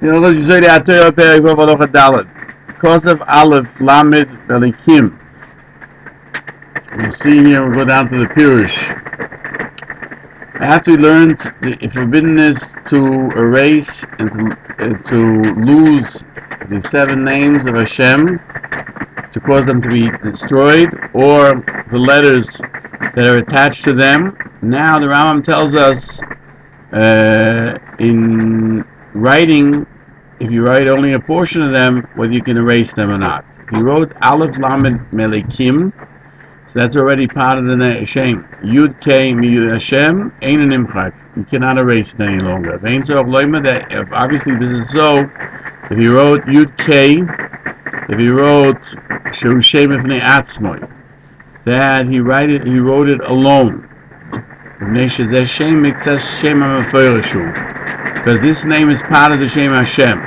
Hilchos Yesodei HaTorah, Perek Vav Halacha Daled. Kosev Aleph Lamed Belikim. We'll see here. We'll go down to the Peirush. After we learned the forbiddenness to erase and to lose the 7 names of Hashem, to cause them to be destroyed, or the letters that are attached to them. Now the Rambam tells us in writing, if you write only a portion of them, whether you can erase them or not. If you wrote Aleph Lamed Melikim, so that's already part of the Hashem. Yud K Miyud Hashem Ein Nimchak. You cannot erase it any longer. If obviously this is so, if you wrote Yud K, if you wrote Shehu Shem Ifnei Atzmoi, that he wrote it alone. Because this name is part of the Shem Hashem.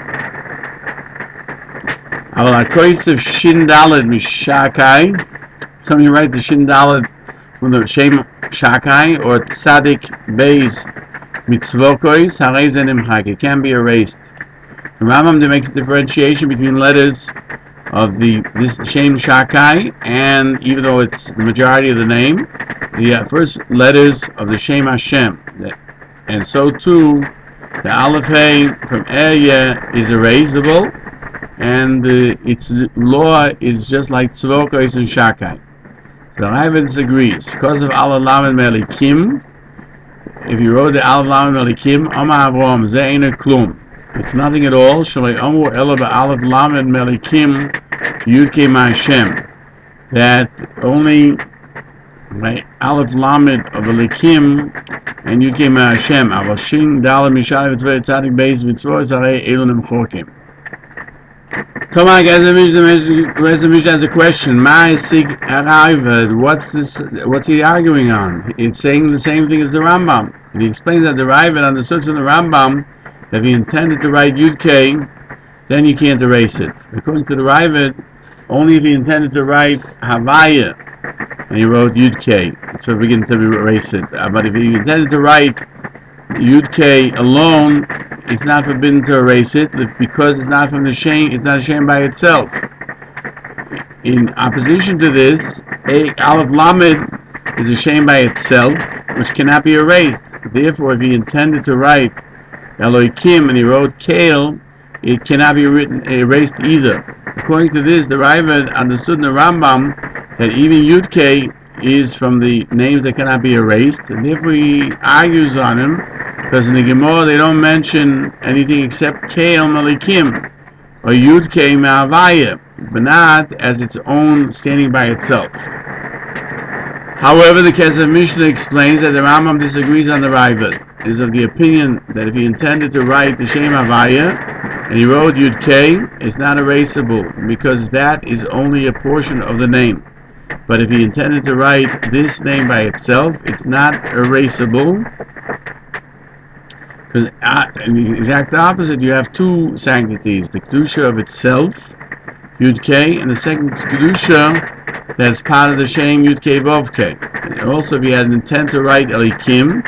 Aval HaKoisev Shin Daled Mishakai. Somebody writes the Shin Daled from the Shem Shakai, or Tzadik Beis Mitzvokois Harei Ze Nimchak. It can be erased. The Rambam makes a differentiation between letters of this Shem Shakai, and even though it's the majority of the name, the first letters of the Shem Hashem, and so too the Aleph Hey from Eryeh is erasable, and its law is just like Tzvokos and Shakai. So Rae disagrees. Because of Aleph Lamed Melikim, if you wrote the Aleph Lamed Melikim, Amar Avrom Ze Eina Klum, it's nothing at all. Shalei Amur Ela Ba'Aleph Lamed Melikim Yud Kei Ma'Hashem. That only by Aleph Lamed of Melikim and Yud Kei Ma'Hashem. Aval Shin Daled Mishal V'Tzvei Tzadik Beis Mitzvos Harei Elu Nimchokim. Tomak has a question. What's this? What's he arguing on? It's saying the same thing as the Rambam. And he explains that the Rae understood from the Rambam that if he intended to write Yud K, then you can't erase it. According to the Rae, only if he intended to write Havaya and he wrote Yud K, it's forbidden to erase it. But if he intended to write Yud K alone, it's not forbidden to erase it because it's not from the Shem. It's not a Shem by itself. In opposition to this, Aleph Lamed is a Shem by itself, which cannot be erased. Therefore, if he intended to write Elohim and he wrote Kale, it cannot be erased either. According to this, the Rae understood in the Rambam that even Yud K is from the names that cannot be erased, and therefore he argues on him. Because in the Gemara they don't mention anything except Kale Melikim or Yud Kei Ma'avaya, but not as its own standing by itself. However, the Kesef Mishnah explains that the Rambam disagrees on the Rae. It is of the opinion that if he intended to write the Shem Havaya and he wrote Yud Kei, it's not erasable because that is only a portion of the name. But if he intended to write this name by itself, it's not erasable. Because in the exact opposite, you have 2 sanctities: the kedusha of itself, Yud K, and the second kedusha that's part of the Shem Yud K Vav K. And also, if he had an intent to write Elikim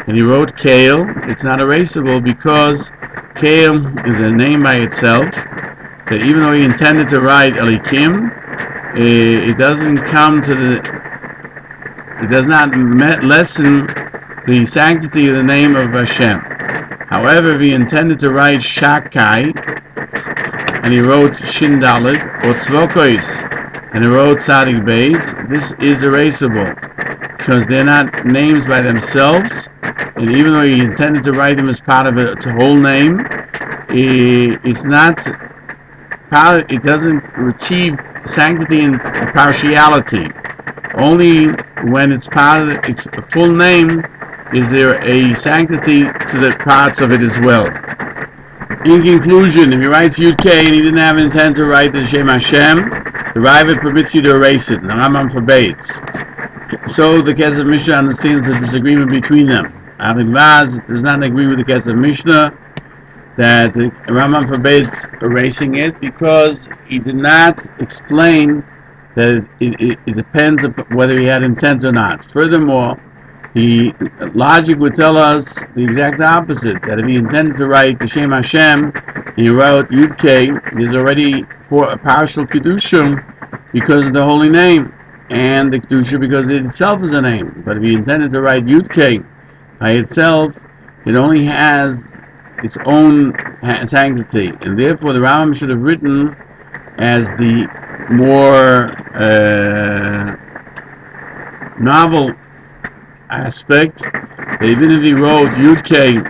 and he wrote Kale, it's not erasable because Kale is a name by itself. That even though he intended to write Elikim, it doesn't come to it does not lessen the sanctity of the name of Hashem. However, if he intended to write Shakai, and he wrote Shin Daled, or Tzvokois, and he wrote Tzadik Beis, this is erasable, because they're not names by themselves, and even though he intended to write them as part of a whole name, it doesn't achieve sanctity and partiality. Only when it's part of its full name is there a sanctity to the parts of it as well. In conclusion, if he writes Yud K and he didn't have intent to write the Shem Hashem, the Rae permits you to erase it, and the Rambam forbids. So the Kesef Mishnah understands the disagreement between them. Avid Vaz does not agree with the Kesef Mishnah that the Rambam forbids erasing it because he did not explain that it depends on whether he had intent or not. Furthermore, the logic would tell us the exact opposite, that if he intended to write the Shem Hashem, and you wrote Yud K, there's already a partial Kedusha because of the holy name, and the Kedusha because it itself is a name. But if you intended to write Yud K by itself, it only has its own sanctity, and therefore the Rambam should have written as the more novel aspect that even if he wrote Yud K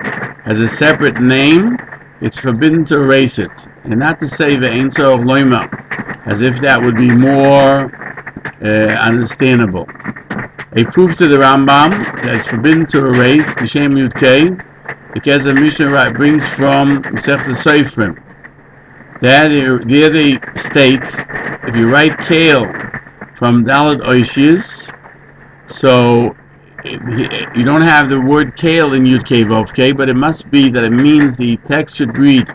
as a separate name, it's forbidden to erase it, and not to say Ve'ein Tzorech Loima, as if that would be more understandable. A proof to the Rambam that it's forbidden to erase the Shem Yud K, because the Mishnah brings from Masechta Sofrim. There they state, if you write Kale from Daled Oishis, so you don't have the word Kale in Yud K Vav K, but it must be that it means the text should read,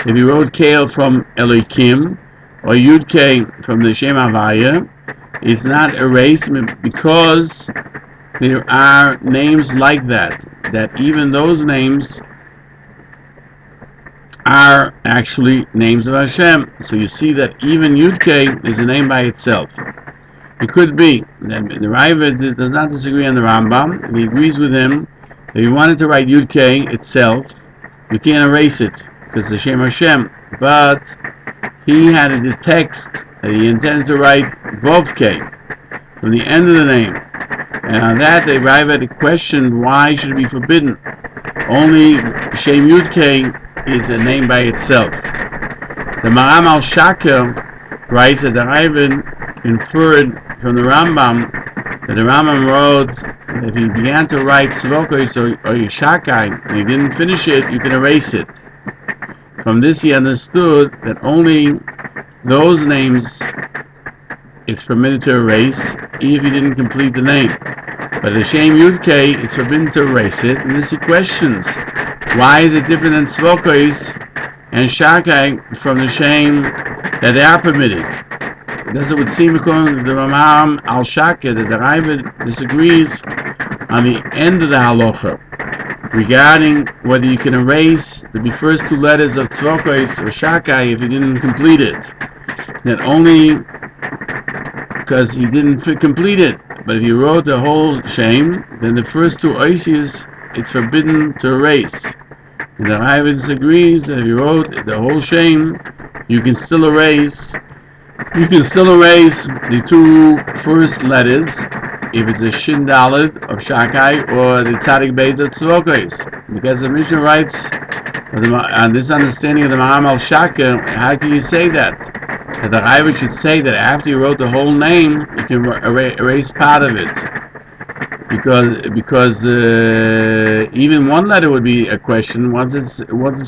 if you wrote Kale from Elohim, or Yud K from the Shem Havaya, it's not erased because there are names like that even those names are actually names of Hashem. So you see that even Yud K is a name by itself. It could be that the Rebbe does not disagree on the Rambam, and he agrees with him that if you wanted to write Yud K itself, you can't erase it because it's Hashem Hashem. But he had the text that he intended to write Vav K from the end of the name, and on that the Rebbe questioned why should it be forbidden. Only Shem Yud K is a name by itself. The Maram al Shaka writes that the Rebbe inferred from the Rambam that the Rambam wrote that if he began to write Tzvokos or Yishakai and he didn't finish it, you can erase it. From this he understood that only those names it's permitted to erase if he didn't complete the name. But the Shem Yud K, it's forbidden to erase it. And this he questions, why is it different than Tzvokos and Shakai from the Shem that they are permitted? Thus it would seem according to the Ramam al Shaka that the Rebbe disagrees on the end of the Halacha regarding whether you can erase the first two letters of Tzvokos or Shakai if you didn't complete it. That only because he didn't complete it. But if you wrote the whole Shem, then the first two oisias, it's forbidden to erase. And the Rebbe disagrees that if you wrote the whole Shem, you can still erase the two first letters if it's a Shin Dalet of Shakai or the Tzadik Beis of Tzvokos. Because the Mishnah writes on this understanding of the Maram al Shaka, how can you say that? That the Rebbe should say that after you wrote the whole name, you can erase part of it, because even one letter would be a question once it's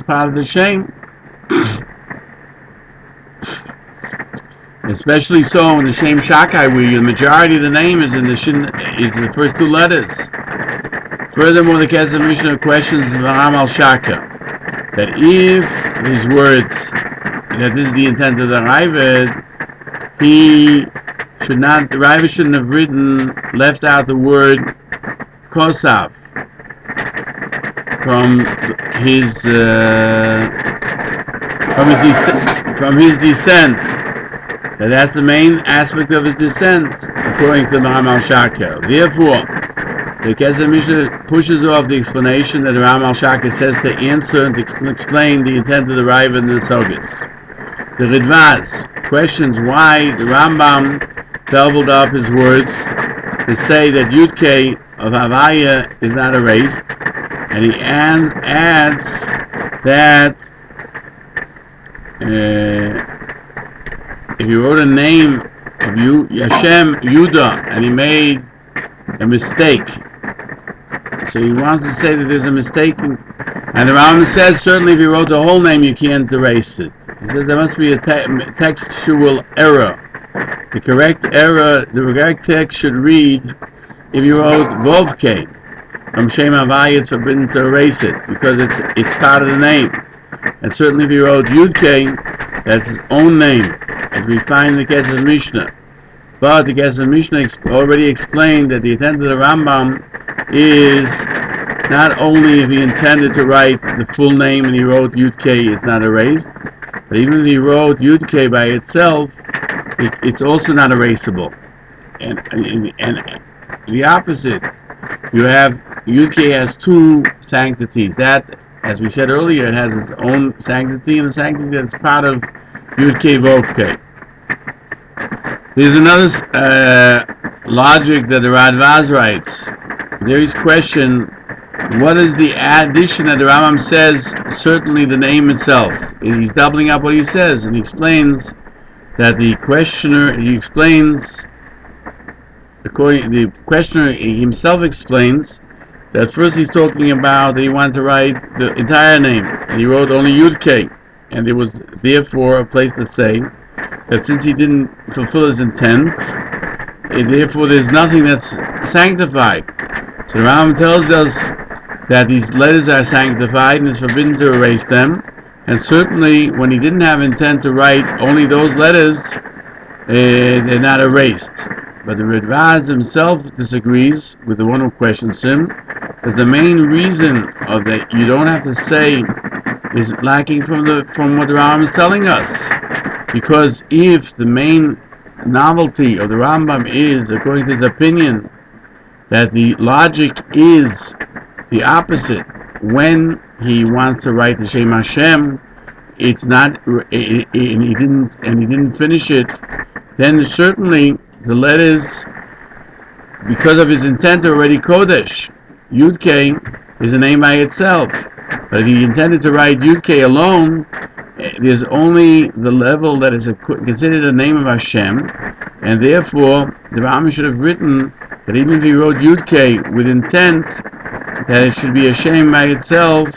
part of the Shem. Especially so in the Shem Shakai, where the majority of the name is in the Shin, is the first two letters. Furthermore, the Kesef Mishnah questions Maram al Shaka that if these words, that this is the intent of the Rebbe, the Rebbe shouldn't have left out the word Kosav from his descent. That's the main aspect of his descent, according to Maram al Shaka. Therefore, the Kesef Mishnah pushes off the explanation that the Maram al Shaka says to answer and to explain the intent of the Rebbe and the Sogis. The Ridvaz questions why the Rambam doubled up his words to say that Yud K of Havaya is not erased, and he adds that if you wrote a name of Yashem Yudah and he made a mistake, so he wants to say that there's a mistake, and the Rambam says certainly if you wrote the whole name you can't erase it. He says there must be a textual error. The correct text should read, if you wrote Vav K from Shem Havaya, it's forbidden to erase it because it's part of the name. And certainly if you wrote Yud K, that's his own name, as we find in the Kesef Mishnah. But the Kesef Mishnah already explained that the intent of the Rambam is not only if he intended to write the full name and he wrote Yud K, it's not erased, but even if he wrote Yud K by itself, it's also not erasable. And the opposite, you have Yud K has two sanctities. That, as we said earlier, it has its own sanctity and a sanctity that's part of Yud K Vov K. There's another logic that the Radvaz writes. There is question, what is the addition that the Rambam says? Certainly the name itself. He's doubling up what he says, and he explains that the questioner himself explains that first he's talking about that he wanted to write the entire name, and he wrote only Yud K, and there was therefore a place to say that since he didn't fulfill his intent, therefore there's nothing that's sanctified. So the Rambam tells us that these letters are sanctified and it's forbidden to erase them, and certainly when he didn't have intent to write only those letters, they're not erased. But the Radvaz himself disagrees with the one who questions him, that the main reason of that you don't have to say is lacking from what the Rambam is telling us. Because if the main novelty of the Rambam is, according to his opinion, that the logic is the opposite, when he wants to write the Shem Hashem, it's not, and he didn't finish it, then certainly the letters, because of his intent, are already Kodesh. Yud K is a name by itself, but if he intended to write Yud K alone, there's only the level that is considered a name of Hashem, and therefore the Rambam should have written that even if he wrote Yud K with intent that it should be a shame by itself,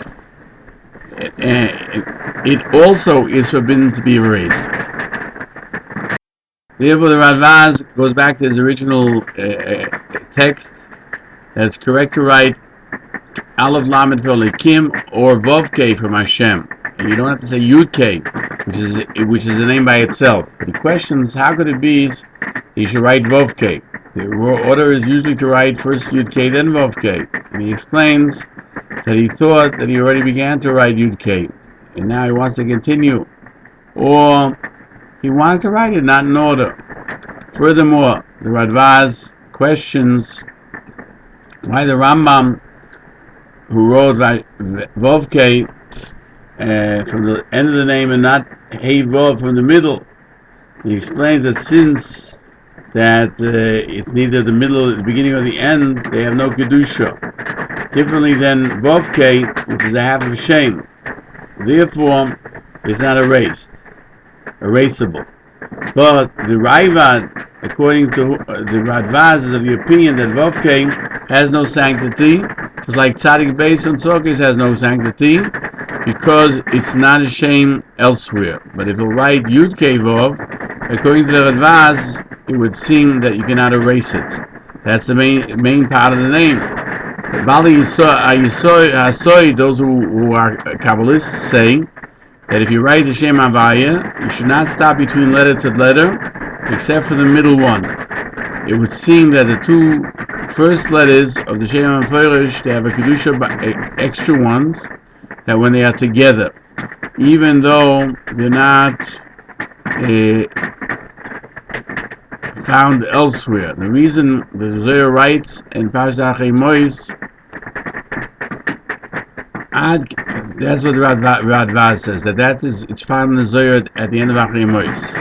it also is forbidden to be erased. Therefore the Radvaz goes back to his original text that it's correct to write Aleph Lamed V'Olikim or Vov K from Hashem, and you don't have to say Yud K, which is a name by itself. But he questions how could it be he should write Vov K. The order is usually to write first Yud K then Vov K, and he explains that he thought that he already began to write Yud K, and now he wants to continue, or he wanted to write it not in order. Furthermore, the Radvaz questions why the Rambam, who wrote Vov K from the end of the name and not Hey Vov from the middle, he explains that since that it's neither the middle, the beginning, or the end, they have no Kedusha. Differently than Vov K, which is a half of a shame. Therefore, it's not erasable. But the Raivad, according to the Radvaz, is of the opinion that Vov K has no sanctity, just like Tzadik Beis and Tzokes has no sanctity, because it's not a shame elsewhere. But if he'll write Yud K Vov, according to the Radvaz, it would seem that you cannot erase it. That's the main part of the name. Bali Yisoi, those who are Kabbalists, say that if you write the Shem Havaya, you should not stop between letter to letter, except for the middle one. It would seem that the two first letters of the Shem Peirush, they have a Kedusha extra ones, that when they are together, even though they're not found elsewhere. The reason the Zohar writes in Parashat Mois, that's what the Radvaz says, it's found in the Zohar at the end of Achei Mois.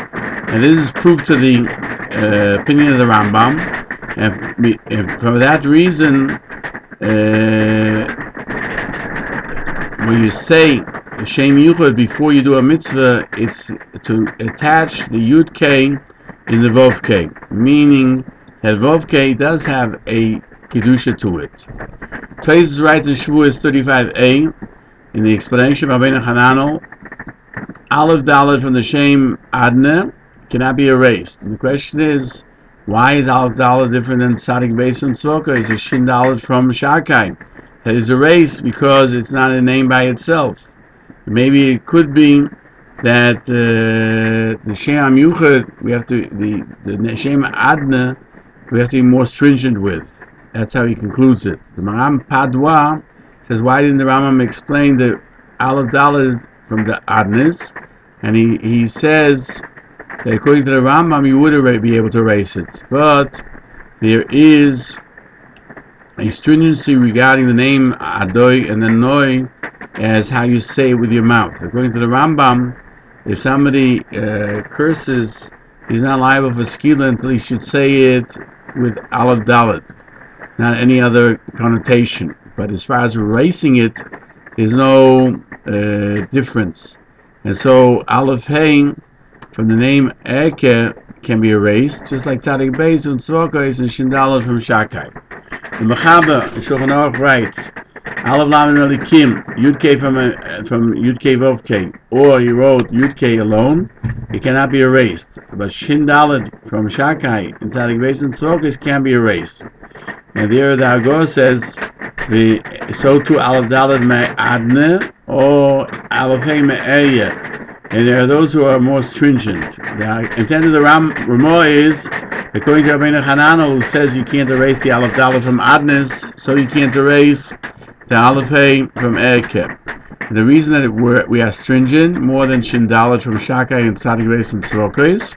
And this is proof to the opinion of the Rambam, and for that reason, when you say Shem Yuchad before you do a mitzvah, it's to attach the Yud K in the Vov K, meaning that Vov K does have a Kedusha to it. Taisus writes in Shavuos 35a, in the explanation of Rabbeinu Hananel, Aleph Dalet from the Shem Adna cannot be erased. And the question is, why is Aleph Dalet different than Tzadik Beis and Tzvokah? It's a Shin Dalet from Shakai that is erased because it's not a name by itself. Maybe it could be that the Shem Yuchad, we have to the Shem Adna, we have to be more stringent with. That's how he concludes it. The Maram Padua Says, why didn't the Rambam explain the Aleph Daled from the Adnis? And he says that according to the Rambam, you would be able to erase it. But there is a stringency regarding the name Adoy and the Noi as how you say it with your mouth. According to the Rambam, if somebody curses, he's not liable for skila until he should say it with Aleph Daled, not any other connotation. But as far as erasing it, there's no difference. And so Aleph Hey from the name Eke can be erased, just like Tzadik Beis and Tzvokos and Shindalot from Shakai. The Mechaber Shulchan Aruch writes, Aleph Lamed Melikim, Yud K from Yud K Vov K, or he wrote Yud K alone, it cannot be erased. But Shindalot from Shakai and Tzadik Beis and Tzvokos can be erased. And there the Agor says, so too Aleph Daled Me'adne or Aleph Hey Me'eya. And there are those who are more stringent. The intent of the Ramah is, according to Rabbeinu Hananel, who says you can't erase the Aleph Daled from Adnes, so you can't erase the Aleph Hey from Eke. The reason that we are stringent, more than Shin Daled from Shakai and Tzadik Beis and Tzvokos,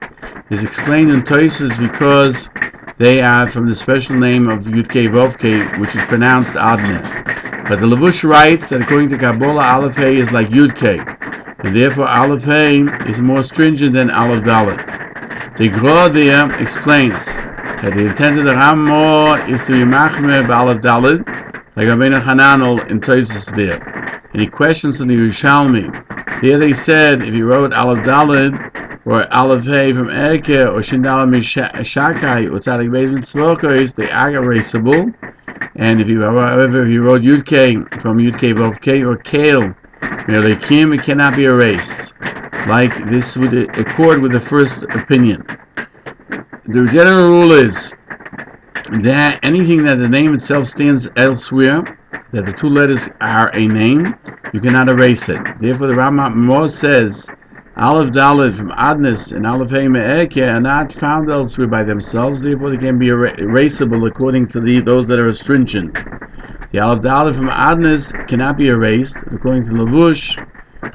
is explained in Tosos because they are from the special name of Yud Kei Vov Kei, which is pronounced Adne. But the Levush writes that according to Kabbalah, Aleph Hey is like Yud Kei, and therefore Aleph Hey is more stringent than Aleph Daled. The Gra there explains that the intent of the Ramah is to be machmeh b'Aleph Daled, like Rabbeinu Hananel in Tosos there. And he questions in the Yerushalmi. Here they said if you wrote Aleph Daled or Aleph Hey from Eke or Shindalot Mishakai or Tzadik Beis and Tzvokos, they are erasable. And if you wrote Yud K from Yud K Vov K or Kale Melikim, it cannot be erased. Like this would accord with the first opinion. The general rule is that anything that the name itself stands elsewhere, that the two letters are a name, you cannot erase it. Therefore the Rambam says Aleph Daled from Adnes and Aleph Hey Me'eke are not found elsewhere by themselves, therefore they can be erasable according to those that are astringent. The Aleph Daled from Adnes cannot be erased. According to Levush,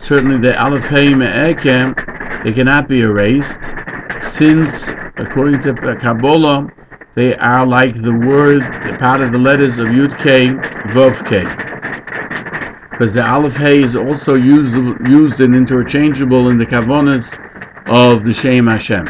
certainly the Aleph Hey Me'eke, they cannot be erased, since according to Kabbalah, they are like the word, the part of the letters of Yud K, Vov K. Because the Aleph Hey is also used and interchangeable in the Kavonas of the Shem Hashem.